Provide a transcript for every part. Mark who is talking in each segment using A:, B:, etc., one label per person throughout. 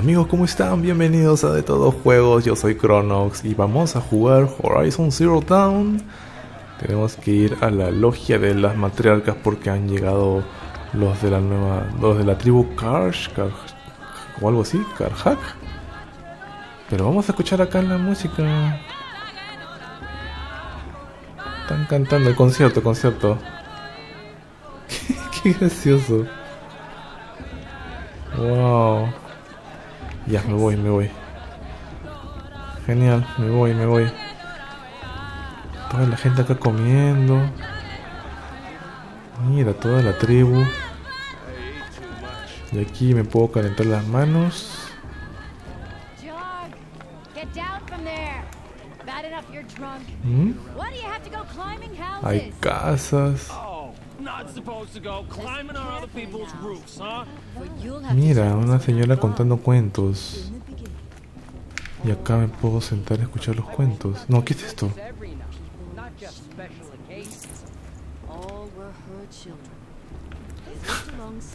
A: Amigos, ¿cómo están? Bienvenidos a DeTodoJuegos, yo soy Cronox y vamos a jugar Horizon Zero Dawn. Tenemos que ir a la logia de las matriarcas porque han llegado los de la tribu Karsh, o algo así, Karhak. Pero vamos a escuchar acá la música. Están cantando el concierto. Qué gracioso. Wow. Ya, me voy. Genial, me voy. Toda la gente acá comiendo. Mira, toda la tribu. Y aquí me puedo calentar las manos. Hay casas. Mira, una señora contando cuentos. Y acá me puedo sentar a escuchar los cuentos. No, ¿qué es esto?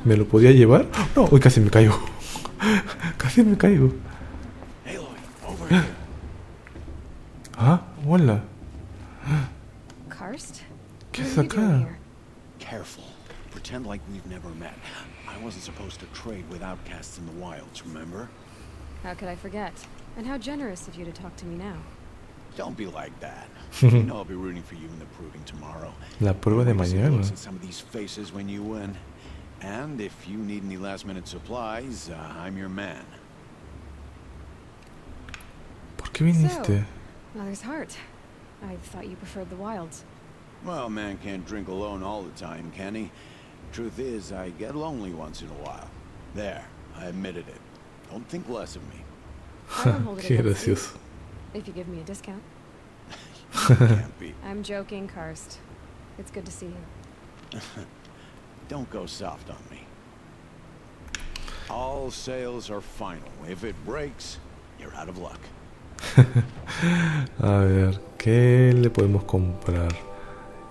A: ¿Me lo podía llevar? No, uy, casi me caigo. Ah, hola. ¿Qué es acá?
B: Careful. Pretend like we've never met. I wasn't supposed to trade with outcasts in the wilds, remember?
C: How could I forget? And how generous of you to talk to me now.
B: Don't be like that. You know I'll be rooting for you in the proving tomorrow.
A: La prueba de mañana.
B: Some of these faces when you win. And if you need any last-minute supplies, I'm your man.
A: ¿Por qué viniste?
C: Mother's heart. I thought you preferred the wilds.
B: Well, man can't drink alone all the time, can he? Truth is, I get lonely once in a while. There, I admitted it. Don't think less of me.
C: I won't hold it
A: Qué
C: against you,
A: gracioso.
C: if you give me a discount.
B: Can't be.
C: I'm joking, Karst. It's good to see you.
B: Don't go soft on me. All sales are final. If it breaks, you're out of luck.
A: A ver, ¿qué le podemos comprar?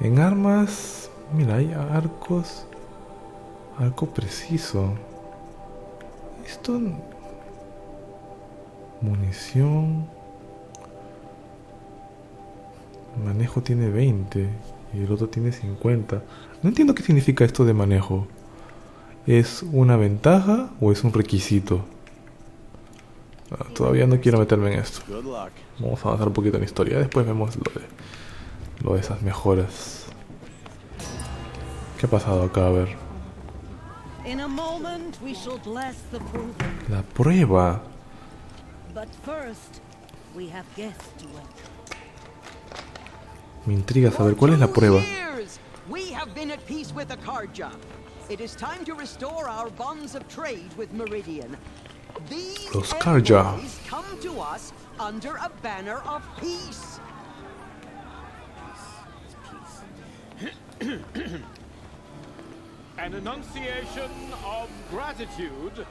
A: En armas, mira, hay arcos. Arco preciso. Esto... Munición. Manejo tiene 20 y el otro tiene 50. No entiendo qué significa esto de manejo. ¿Es una ventaja o es un requisito? Todavía no quiero meterme en esto. Vamos a avanzar un poquito en la historia. Después vemos lo de esas mejoras. ¿Qué ha pasado acá? A ver. La prueba. Me intriga saber cuál es la prueba. Los Karja.
D: An enunciation of gratitude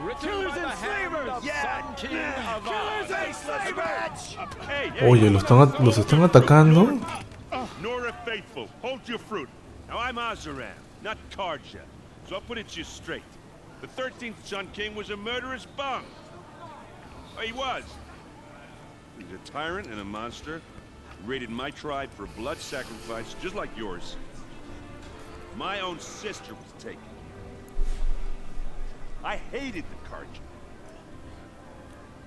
D: written by the hand of Sun King of
A: Oye, los están atacando.
D: Nora Faithful, hold your fruit. Now I'm Azaran, not Karja, so I'll put it to you straight. The 13th Sun King was a murderous bum. Oh, he was. He's a tyrant and a monster. Raided my tribe for blood sacrifice, just like yours. My own sister was taken. I hated the Karja.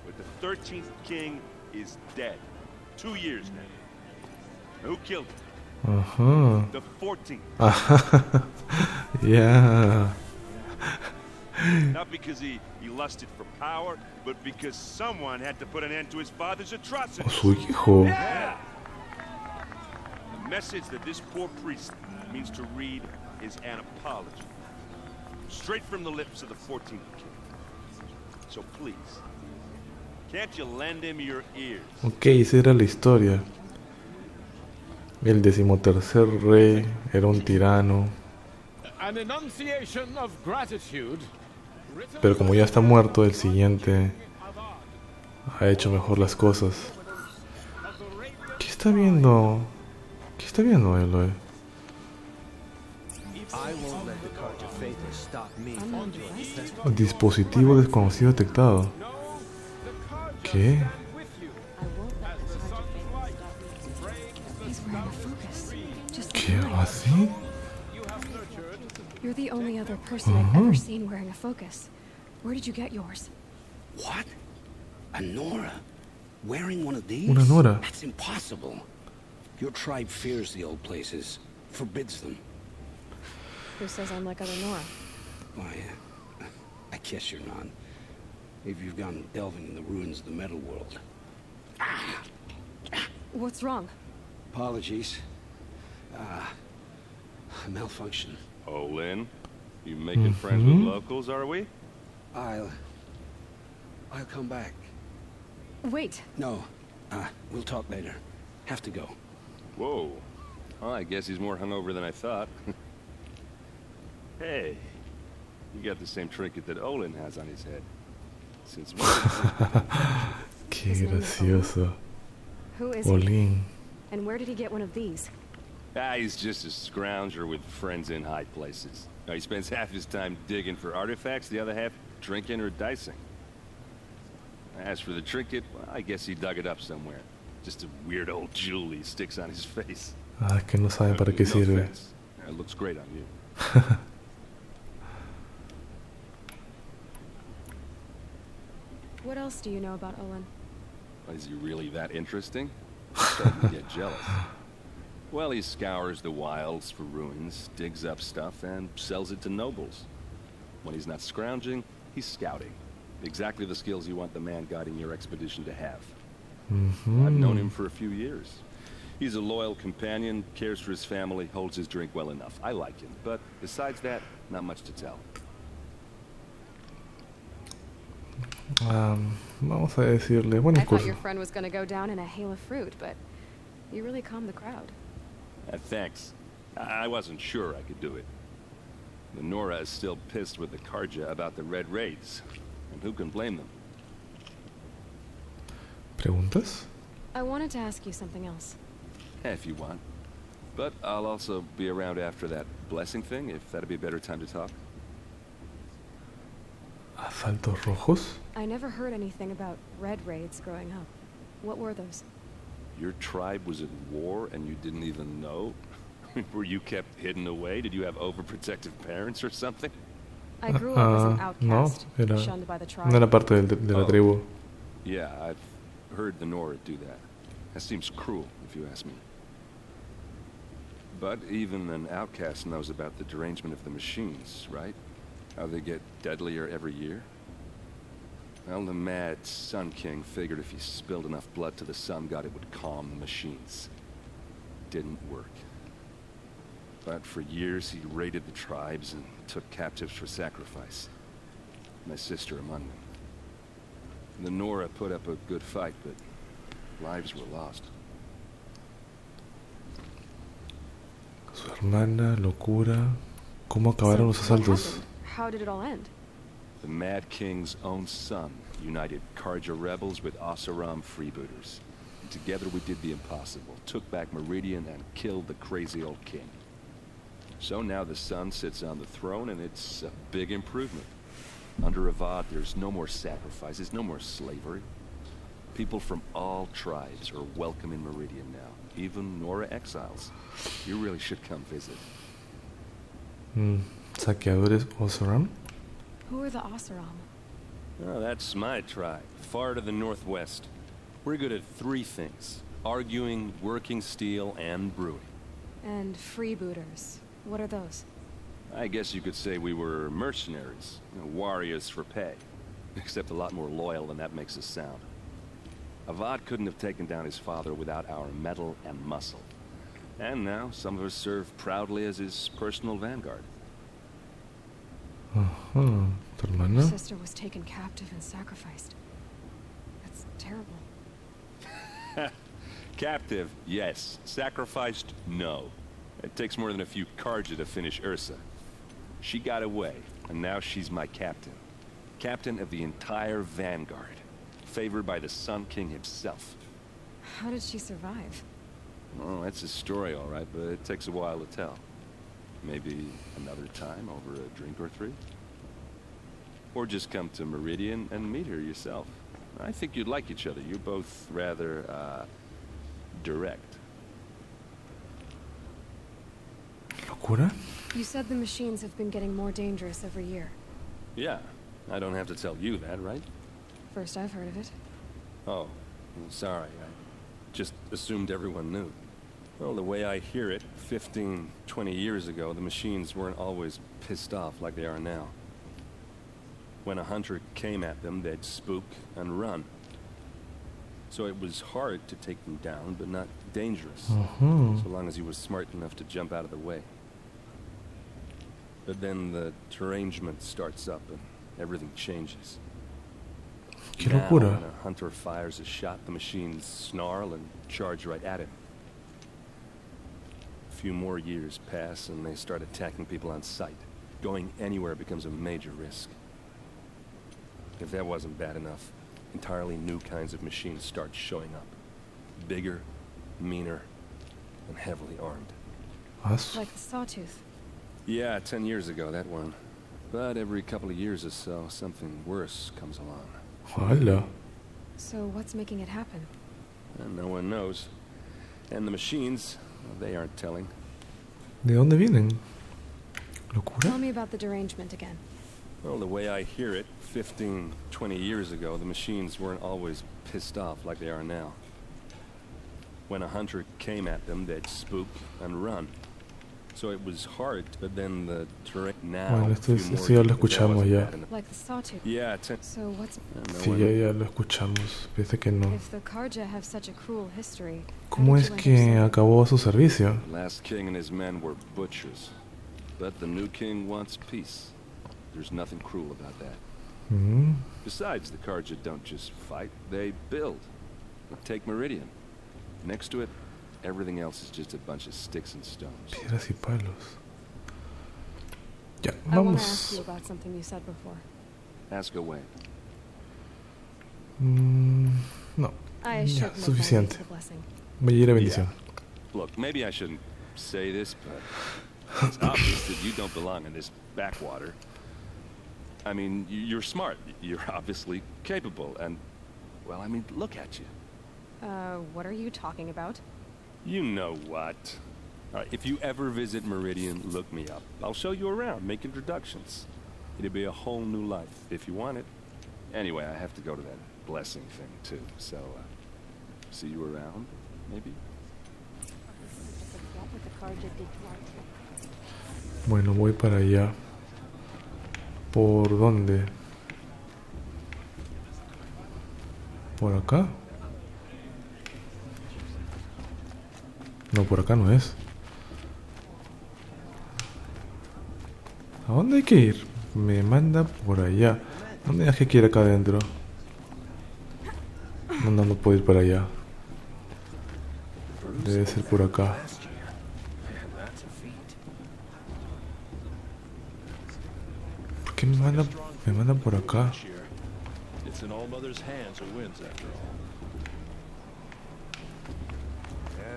D: But the 13th king is dead. 2 years now. Who killed him? The 14th.
A: Yeah.
D: Not because he lusted for power, but because someone had to put an end to his father's atrocities.
A: Su hijo.
D: Yeah. The message that this poor priest means to read is an apology. Straight from the lips of the 14th king. So please, can't you lend him your ears?
A: Ok, esa era la historia. El 13º rey era un tirano.
D: An enunciation of gratitude.
A: Pero como ya está muerto, el siguiente ha hecho mejor las cosas. ¿Qué está viendo? ¿Qué está viendo Eloy? Dispositivo desconocido detectado. ¿Qué?
C: I won't let this hard to fake stop me. He's wearing a focus. Just like
A: ¿Qué?
C: mine.
A: ¿Así?
C: You're the only other person I've ever seen wearing a focus. Where did you get yours?
E: What? A Nora? Wearing one of these?
A: Una Nora.
E: That's impossible. Your tribe fears the old places, forbids them.
C: Who says I'm like other Nora?
E: Why, I guess you're not. If you've gone delving in the ruins of the metal world.
C: What's wrong?
E: Apologies. A malfunction.
D: Oh, Lynn, you making friends with locals, are we?
E: I'll come back.
C: Wait.
E: No, we'll talk later. Have to go.
D: Whoa. Well, I guess he's more hungover than I thought. Hey, you got the same trinket that Olin has on his head. Since when?
A: Qué
C: His name is
A: gracioso.
C: Who is he?
A: Olin.
C: And where did he get one of these?
D: He's just a scrounger with friends in high places. He spends half his time digging for artifacts, the other half drinking or dicing. As for the trinket, well, I guess he dug it up somewhere. Just a weird old jewel he sticks on his face.
A: Ah, es que no sabe para qué
D: No
A: sirve.
D: offense. It looks great on you.
C: What else do you know about Olin?
D: Is he really that interesting? I'm starting to get jealous. Well, he scours the wilds for ruins, digs up stuff, and sells it to nobles. When he's not scrounging, he's scouting. Exactly the skills you want the man guiding your expedition to have. I've known him for a few years. He's a loyal companion, cares for his family, holds his drink well enough. I like him, but besides that, not much to tell.
A: Vamos a decirle, buen
C: I thought
A: discurso.
C: your friend was going to go down in a hail of fruit, but you really calmed the crowd.
D: Thanks. I wasn't sure I could do it. The Nora is still pissed with the Karja about the Red Raids. And who can blame them?
A: ¿Preguntas?
C: I wanted to ask you something else.
D: If you want. But I'll also be around after that blessing thing, if that'd be a better time to talk.
A: ¿Asaltos rojos?
C: I never heard anything about red raids growing up. What were those?
D: Your tribe was at war and you didn't even know? Were you kept hidden away? Did you have overprotective parents or something?
C: I grew up as an
A: no,
C: outcast,
A: era,
C: shunned by the tribe.
A: no era parte de la tribu.
D: Yeah, I've heard the Nora do that. That seems cruel, if you ask me. But even an outcast knows about the derangement of the machines, right? How they get deadlier every year? Well, the mad Sun King figured if he spilled enough blood to the Sun God, it would calm the machines. Didn't work. But for years, he raided the tribes and took captives for sacrifice. My sister among them. The Nora put up a good fight, but lives were lost.
A: Su hermana, locura. ¿Cómo acabaron los
C: what
A: asaltos?
C: happened? How did it all end?
D: The Mad King's own son united Karja rebels with Oseram freebooters. And together we did the impossible, took back Meridian and killed the crazy old king. So now the son sits on the throne and it's a big improvement. Under Avad, there's no more sacrifices, no more slavery. People from all tribes are welcome in Meridian now, even Nora exiles. You really should come visit.
A: ¿Saqueadores Oseram?
C: Who are the Oseram?
D: Oh, that's my tribe, far to the northwest. We're good at three things: arguing, working steel, and brewing.
C: And freebooters. What are those?
D: I guess you could say we were mercenaries, warriors for pay. Except a lot more loyal than that makes us sound. Avad couldn't have taken down his father without our metal and muscle. And now some of us serve proudly as his personal vanguard.
A: ¿Tu
C: Your
A: hermana?
C: sister was taken captive and sacrificed. That's terrible.
D: Captive, yes. Sacrificed, no. It takes more than a few Karja to finish Ursa. She got away, and now she's my captain. Captain of the entire vanguard. Favored by the Sun King himself.
C: How did she survive?
D: Oh, that's a story, all right, but it takes a while to tell. Maybe another time over a drink or three? Or just come to Meridian and meet her yourself.
F: I think you'd like each other. You're both rather, direct.
A: ¿Locura?
C: You said the machines have been getting more dangerous every year.
F: Yeah, I don't have to tell you that, right?
C: First I've heard of it.
F: Oh, sorry. I just assumed everyone knew. Well, the way I hear it, 15, 20 years ago, the machines weren't always pissed off like they are now. When a hunter came at them, they'd spook and run. So it was hard to take them down, but not dangerous, so long as he was smart enough to jump out of the way. But then the derangement starts up and everything changes.
A: Qué
F: Now,
A: locura.
F: when a hunter fires a shot, the machines snarl and charge right at him. A few more years pass and they start attacking people on sight. Going anywhere becomes a major risk. If that wasn't bad enough, entirely new kinds of machines start showing up. Bigger, meaner, and heavily armed.
C: Like the Sawtooth.
F: Yeah, 10 years ago, that one. But every couple of years or so, something worse comes along.
A: Hola.
C: So what's making it happen?
F: And no one knows. And the machines, well, they aren't telling.
A: ¿De dónde vienen?
C: Tell
A: ¿Locura?
C: me about the derangement again.
F: Well, the way I hear it, 15, 20 years ago, the machines weren't always pissed off like they are now. When a hunter came at them, they'd spook and run. So it was hard, but then the terrain now...
A: Bueno, esto ya lo escuchamos ya.
C: Like the Sawtooth.
F: Yeah,
C: So what's...
A: Sí, ya lo escuchamos. Parece que no.
C: If the Karja have such a cruel history...
A: ¿Cómo es que acabó su servicio?
F: The last king and his men were butchers. But the new king wants peace. There's nothing cruel about that.
A: Mm.
F: Besides, the Karja don't just fight, they build. Take Meridian. Next to it, everything else is just a bunch of sticks and stones.
A: Piedras y palos. Ya,
C: I want to ask you
A: vamos.
C: about something you said before.
F: Ask away.
A: No,
C: I
A: ya,
C: should make my way
A: suficiente.
C: to the blessing.
A: Vaya la bendición.
F: Look, maybe I shouldn't say this, but it's obvious that you don't belong in this backwater. I mean, you're smart. You're obviously capable, and, well, I mean, look at you.
C: What are you talking about?
F: You know what. All right, if you ever visit Meridian, look me up. I'll show you around, make introductions. It'll be a whole new life, if you want it. Anyway, I have to go to that blessing thing, too. So, see you around, maybe?
A: Bueno, voy para allá. ¿Por dónde? ¿Por acá? No, por acá no es. ¿A dónde hay que ir? Me manda por allá. No me dejes que ir acá adentro. No puedo ir para allá. Debe ser por acá. ¿Por qué me mandan por acá?
G: It's in All Mother's hands who wins after all.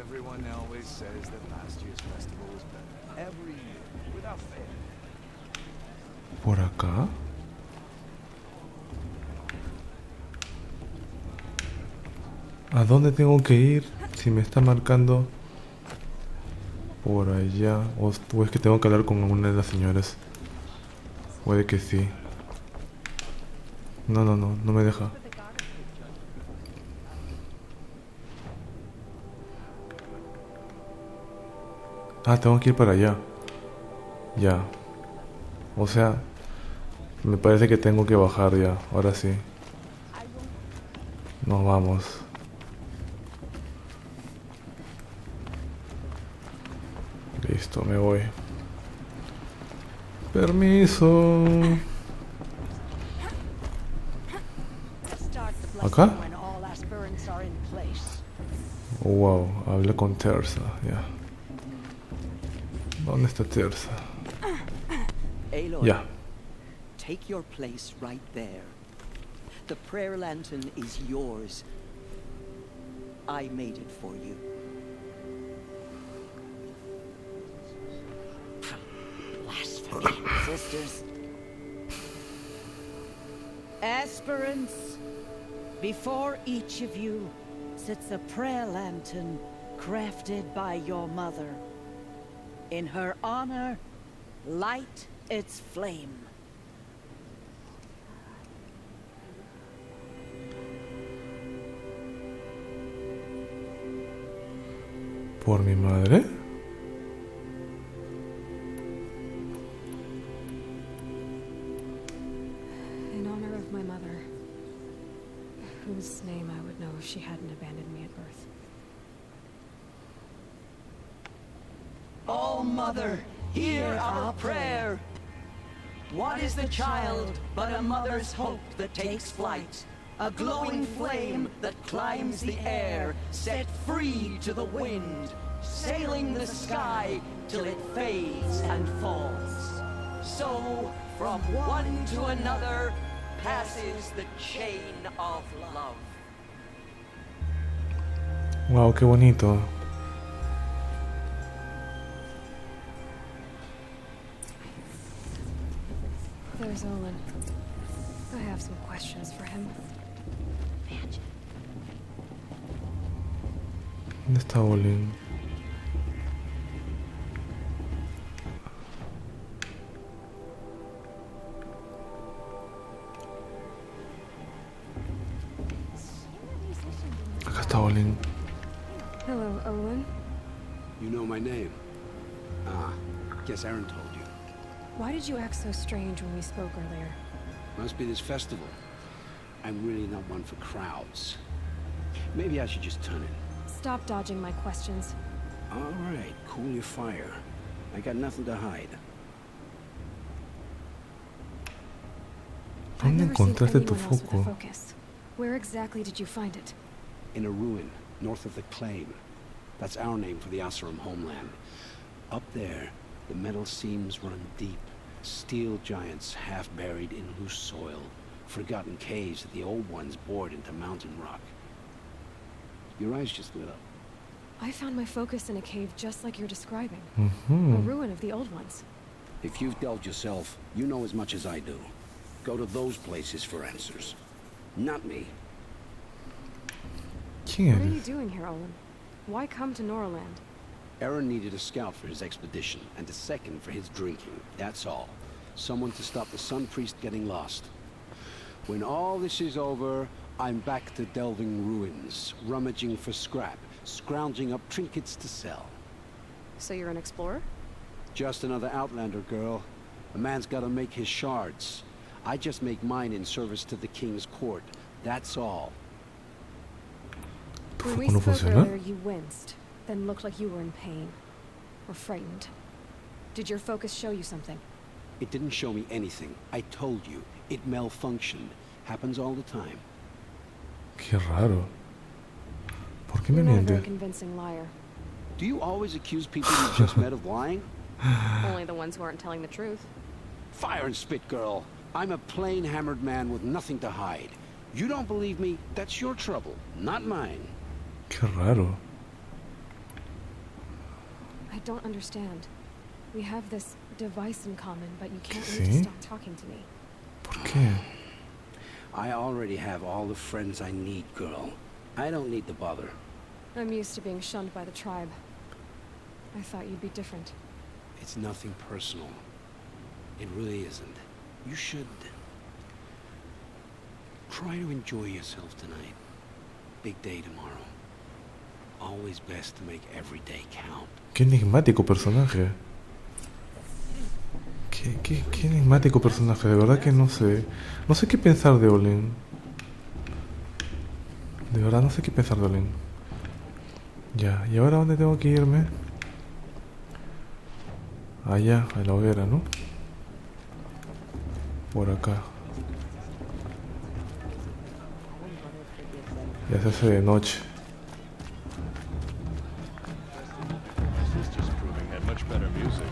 B: Everyone always says that last year's festival was better. Every year, without fail.
A: ¿Por acá? ¿A dónde tengo que ir? Si me está marcando por allá. O es que tengo que hablar con una de las señoras. Puede que sí. No me deja. Ah, tengo que ir para allá. Ya. O sea, me parece que tengo que bajar ya. Ahora sí. Nos vamos. Listo, me voy. Permiso. ¿Acá? Oh, wow, habla con Terza, ya. ¿Dónde está Terza?
H: Aloy,
A: Ya.
H: take your place right there. The prayer lantern is yours. I made it for you. Blasphemy, sisters. Esperance.
I: Before each of you sits a prayer lantern crafted by your mother. In her honor, light its flame.
A: ¿Por mi madre?
C: In honor of my mother, whose name I would know if she hadn't abandoned me at birth.
H: All Mother, hear our prayer. What is the child but a mother's hope that takes flight? A glowing flame that climbs the air, set free to the wind, sailing the sky till it fades and falls. So, from one to another, passes the chain of love.
A: Wow, qué bonito.
C: There's Olin. I have some questions for him.
A: ¿Dónde está Olin? Acá está Olin.
C: Hello, Olin.
E: You know my name? Ah, guess Aaron told you.
C: Why did you act so strange when we spoke earlier?
E: Must be this festival. I'm really not one for crowds. Maybe I should just turn in.
C: Stop dodging my questions.
E: All right, cool your fire. I got nothing to hide.
C: I've
A: ¿Dónde
C: never seen
A: encontraste tu
C: anyone else with a
A: foco?
C: focus. Where exactly did you find it?
E: In a ruin, north of the Claim. That's our name for the Asuram homeland. Up there, the metal seams run deep. Steel giants half buried in loose soil. Forgotten caves that the old ones bored into mountain rock. Your eyes just lit up.
C: I found my focus in a cave just like you're describing. A
A: Ujú.
C: ruin of the old ones.
E: If you've delved yourself, you know as much as I do. Go to those places for answers. Not me.
A: ¿Quién
C: What are you
A: eres?
C: doing here, Olin? Why come to Norland?
E: Aaron needed a scout for his expedition, and a second for his drinking. That's all. Someone to stop the Sun Priest getting lost. When all this is over, I'm back to delving ruins, rummaging for scrap, scrounging up trinkets to sell.
C: So you're an explorer?
E: Just another Outlander, girl. A man's gotta make his shards. I just make mine in service to the King's court. That's all.
A: ¿Tu
C: When we
A: foco no
C: spoke
A: funciona?
C: earlier, you winced, then looked like you were in pain. Or frightened. Did your focus show you something?
E: It didn't show me anything. I told you. It malfunctioned. Happens all the time.
A: Qué raro. ¿Por qué me
C: You're not a very
A: mientes?
C: convincing liar.
E: Do you always accuse people you've just met of lying?
C: Only the ones who aren't telling the truth.
E: Fire and spit, girl. I'm a plain hammered man with nothing to hide. You don't believe me? That's your trouble, not mine.
A: Qué raro.
C: I don't understand. We have this device in common, but you can't
A: ¿Sí?
C: wait to stop talking to me.
A: ¿Por qué?
E: I already have all the friends I need, girl. I don't need the bother.
C: I'm used to being shunned by the tribe. I thought you'd be different.
E: It's nothing personal. It really isn't. You should try to enjoy yourself tonight. Big day tomorrow. Always best to make every day count.
A: Qué enigmático personaje. Qué enigmático personaje. De verdad que no sé. No sé qué pensar de Olin. De verdad no sé qué pensar de Olin. Ya, ¿y ahora dónde tengo que irme? Allá, a la hoguera, ¿no? Por acá. Ya se hace de noche.
G: Sister's Proving had much better music.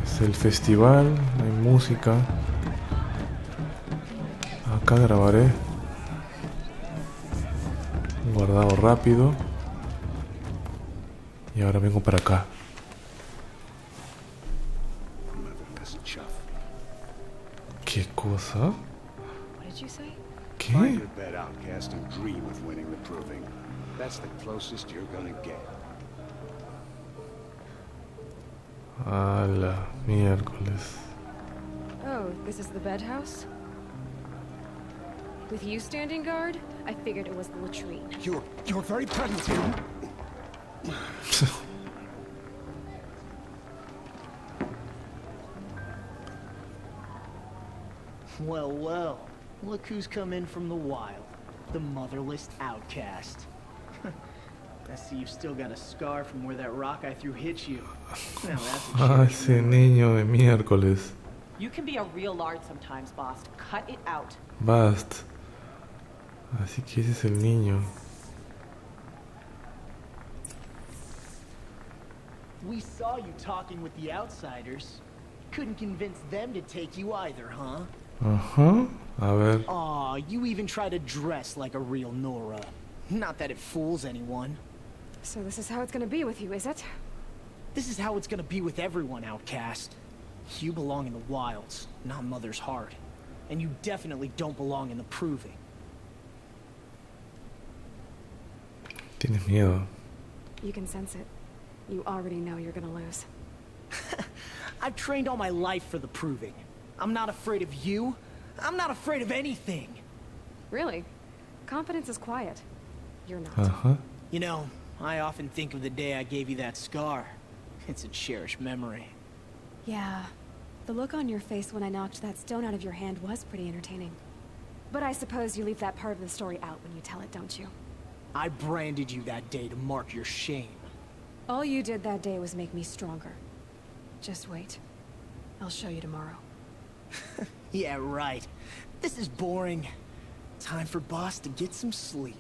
A: Es el festival, hay música. Acá grabaré. Guardado rápido. Y ahora vengo para acá. ¿Qué cosa?
C: What did you say?
A: ¿Qué
E: Find your bed, outcast, and dream of winning the proving. That's the closest you're gonna get.
A: A la miércoles.
C: Oh, this is the bed house? With you standing guard, I figured it was the latrine.
E: Your very presence here.
J: Well, well. Look who's come in from the wild. The motherless outcast. I see you've still got a scar from where that rock I threw hit you. Now that's a
A: Ese niño de miércoles.
K: You can be a real lard sometimes, boss. Cut it out.
A: Bast. Así que ese es el niño.
J: We saw you talking with the outsiders. Couldn't convince them to take you either, huh?
A: Ajá. A ver.
J: Aw, you even try to dress like a real Nora. Not that it fools anyone.
C: So this is how it's gonna be with you, is it?
J: This is how it's gonna be with everyone, outcast. You belong in the wilds, not Mother's heart. And you definitely don't belong in the proving.
A: Tienes miedo.
C: You can sense it. You already know you're gonna lose.
J: I've trained all my life for the proving. I'm not afraid of you. I'm not afraid of anything.
C: Really? Confidence is quiet. You're not.
A: Ajá.
J: You know, I often think of the day I gave you that scar. It's a cherished memory.
C: Yeah. The look on your face when I knocked that stone out of your hand was pretty entertaining. But I suppose you leave that part of the story out when you tell it, don't you?
J: I branded you that day to mark your shame.
C: All you did that day was make me stronger. Just wait. I'll show you tomorrow.
J: Yeah, right. This is boring. Time for Boss to get some sleep.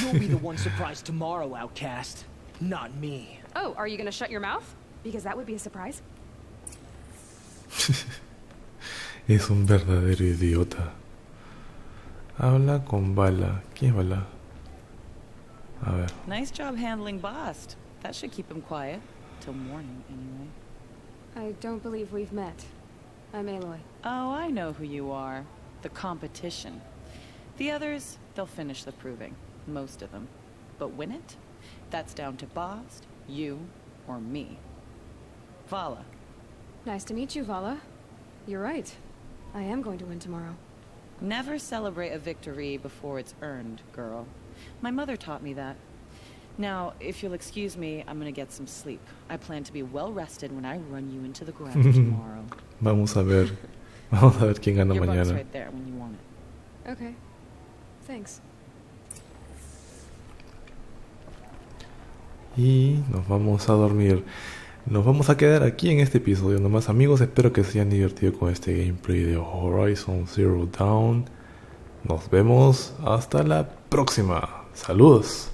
J: You'll be the one surprised tomorrow, outcast. Not me.
C: Oh, are you gonna shut your mouth? Because that would be a surprise.
A: Es un verdadero idiota. Habla con Bala. ¿Quién es Bala? A ver.
K: Nice job handling Bast. That should keep him quiet. Till morning, anyway.
C: I don't believe we've met. I'm Aloy.
K: Oh, I know who you are. The competition. The others, they'll finish the proving. Most of them. But win it? That's down to Bast, you, or me. Vala.
C: Nice to meet you, Vala. You're right. I am going to win tomorrow.
K: Never celebrate a victory before it's earned, girl. My mother taught me that. Now, if you'll excuse me, I'm gonna get some sleep. I plan to be well rested when I run you into the ground tomorrow.
A: Vamos a ver. Vamos a ver quién gana
K: Your book's
A: mañana.
K: right there when you want it.
C: Okay. Thanks.
A: Y nos vamos a dormir. Nos vamos a quedar aquí en este episodio nomás, amigos. Espero que se hayan divertido con este gameplay de Horizon Zero Dawn. Nos vemos hasta la próxima. Saludos.